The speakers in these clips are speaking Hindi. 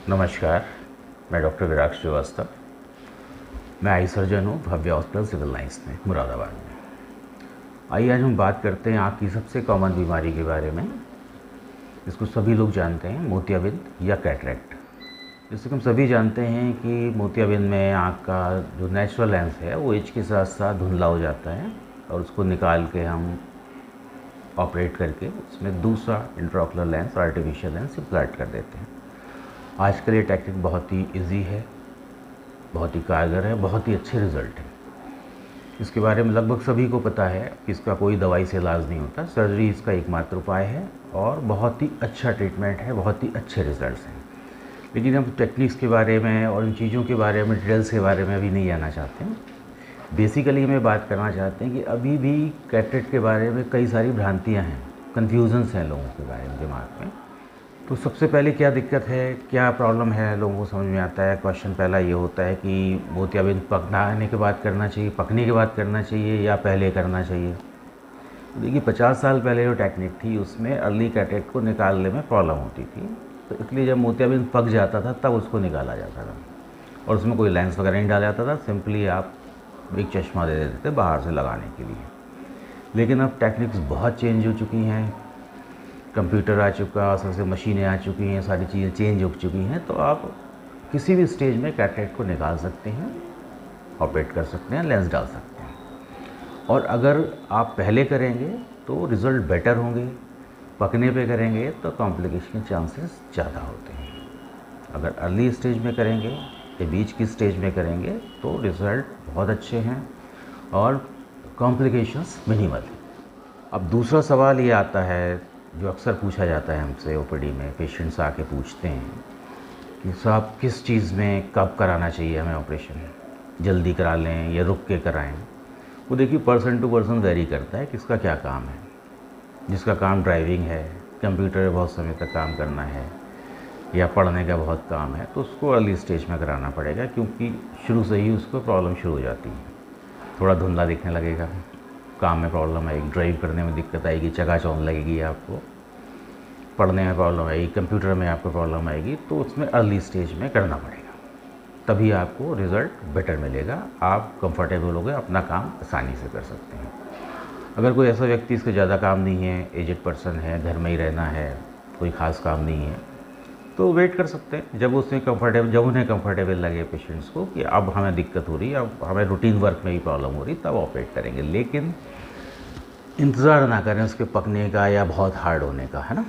नमस्कार, मैं डॉक्टर विराग श्रीवास्तव। मैं आई सर्जन हूँ भव्य हॉस्पिटल सिविल लाइंस में मुरादाबाद में। आइए आज हम बात करते हैं आँख की सबसे कॉमन बीमारी के बारे में, जिसको सभी लोग जानते हैं, मोतियाबिंद या कैटरेक्ट। जैसे कि हम सभी जानते हैं कि मोतियाबिंद में आँख का जो नेचुरल लेंस है वो एज के साथ साथ धुंधला हो जाता है और उसको निकाल के हम ऑपरेट करके उसमें दूसरा intraocular lens, artificial lens implant कर देते हैं। आजकल ये टेक्निक बहुत ही इजी है, बहुत ही कारगर है, बहुत ही अच्छे रिज़ल्ट है। इसके बारे में लगभग सभी को पता है कि इसका कोई दवाई से इलाज नहीं होता, सर्जरी इसका एकमात्र उपाय है और बहुत ही अच्छा ट्रीटमेंट है, बहुत ही अच्छे रिज़ल्ट्स हैं। लेकिन हम टेक्निक्स के बारे में और इन चीज़ों के बारे में, डिटेल्स के बारे में अभी नहीं जाना चाहते हैं। बेसिकली हमें बात करना चाहते हैं कि अभी भी कैटरेक्ट के बारे में कई सारी भ्रांतियाँ हैं, कन्फ्यूज़न्स हैं लोगों के बारे में दिमाग में। तो सबसे पहले क्या दिक्कत है, क्या प्रॉब्लम है, लोगों को समझ में आता है। क्वेश्चन पहला ये होता है कि मोतियाबिंद पकने के बाद करना चाहिए, पकने के बाद करना चाहिए या पहले करना चाहिए। तो देखिए 50 साल पहले जो टेक्निक थी उसमें अर्ली कैटरेक्ट को निकालने में प्रॉब्लम होती थी, तो इसलिए जब मोतियाबिंद पक जाता था तब उसको निकाला जाता था और उसमें कोई लेंस वगैरह नहीं डाला जाता था, सिंपली आप एक चश्मा दे देते थे बाहर से लगाने के लिए। लेकिन अब टेक्निक्स बहुत चेंज हो चुकी हैं, कंप्यूटर आ चुका, सबसे मशीनें आ चुकी हैं, सारी चीज़ें चेंज हो चुकी हैं, तो आप किसी भी स्टेज में कैटरेक्ट को निकाल सकते हैं, ऑपरेट कर सकते हैं, लेंस डाल सकते हैं। और अगर आप पहले करेंगे तो रिज़ल्ट बेटर होंगे, पकने पे करेंगे तो कॉम्प्लिकेशन के चांसेस ज़्यादा होते हैं। अगर अर्ली स्टेज में करेंगे या बीच की स्टेज में करेंगे तो रिज़ल्ट बहुत अच्छे हैं और कॉम्प्लिकेशंस मिनिमल हैं। अब दूसरा सवाल ये आता है जो अक्सर पूछा जाता है हमसे ओपीडी में, पेशेंट्स आके पूछते हैं कि साहब किस चीज़ में कब कराना चाहिए हमें ऑपरेशन, जल्दी करा लें या रुक के कराएं। वो देखिए पर्सन टू पर्सन वेरी करता है किसका क्या काम है। जिसका काम ड्राइविंग है, कंप्यूटर में बहुत समय तक काम करना है या पढ़ने का बहुत काम है, तो उसको अर्ली स्टेज में कराना पड़ेगा, क्योंकि शुरू से ही उसको प्रॉब्लम शुरू हो जाती है। थोड़ा धुंधला दिखने लगेगा, काम में प्रॉब्लम आएगी, ड्राइव करने में दिक्कत आएगी, चकाचौंध लगेगी, आपको पढ़ने में प्रॉब्लम आएगी, कंप्यूटर में आपको प्रॉब्लम आएगी, तो उसमें अर्ली स्टेज में करना पड़ेगा, तभी आपको रिज़ल्ट बेटर मिलेगा। आप कंफर्टेबल हो गए, अपना काम आसानी से कर सकते हैं। अगर कोई ऐसा व्यक्ति, इसका ज़्यादा काम नहीं है, एजेड पर्सन है, घर में ही रहना है, कोई ख़ास काम नहीं है, तो वेट कर सकते हैं जब उन्हें कंफर्टेबल लगे पेशेंट्स को कि अब हमें दिक्कत हो रही है, अब हमें रूटीन वर्क में भी प्रॉब्लम हो रही, तब ऑपरेट करेंगे। लेकिन इंतज़ार ना करें उसके पकने का या बहुत हार्ड होने का, है ना।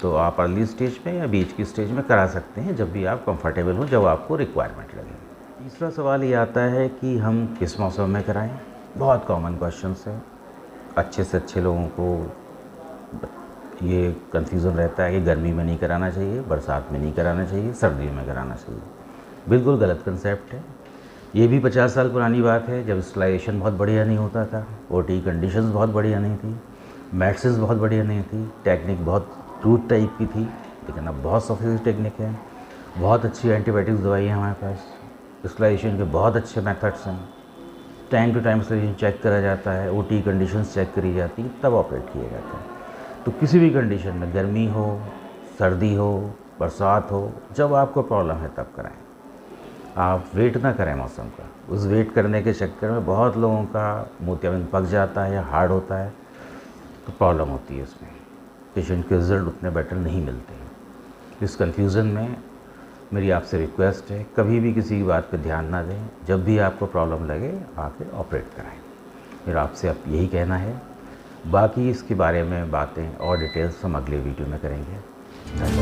तो आप अर्ली स्टेज में या बीच की स्टेज में करा सकते हैं जब भी आप कंफर्टेबल हो, जब आपको रिक्वायरमेंट लगे। तीसरा सवाल ये आता है कि हम किस मौसम में कराएं। बहुत कॉमन क्वेश्चन है, अच्छे से अच्छे लोगों को ये कन्फ्यूज़न रहता है कि गर्मी में नहीं कराना चाहिए, बरसात में नहीं कराना चाहिए, सर्दियों में कराना चाहिए। बिल्कुल गलत कंसेप्ट है। ये भी 50 साल पुरानी बात है, जब स्टलाइजेशन बहुत बढ़िया नहीं होता था, ओटी कंडीशंस बहुत बढ़िया नहीं थी, मेडिसिन बहुत बढ़िया नहीं थी, टेक्निक बहुत रूट टाइप की थी। लेकिन अब बहुत सोफिस्टिकेटेड टेक्निक है, बहुत अच्छी एंटीबायोटिक्स दवाई है हमारे पास, स्टलाइजेशन के बहुत अच्छे मेथड्स हैं, time to time sterilization check करा जाता है, ओटी कंडीशंस चेक करी जाती है, तब ऑपरेट किया जाता है। तो किसी भी कंडीशन में, गर्मी हो, सर्दी हो, बरसात हो, जब आपको प्रॉब्लम है तब कराएं। आप वेट ना करें मौसम का। उस वेट करने के चक्कर में बहुत लोगों का मोतियाबिंद पक जाता है या हार्ड होता है, तो प्रॉब्लम होती है उसमें, पेशेंट के रिज़ल्ट उतने बेटर नहीं मिलते हैं। इस कन्फ्यूज़न में मेरी आपसे रिक्वेस्ट है, कभी भी किसी की बात पे ध्यान ना दें। जब भी आपको प्रॉब्लम लगे आके ऑपरेट कराएं। मेरा आपसे अब यही कहना है। बाकी इसके बारे में बातें और डिटेल्स हम अगले वीडियो में करेंगे। धन्यवाद।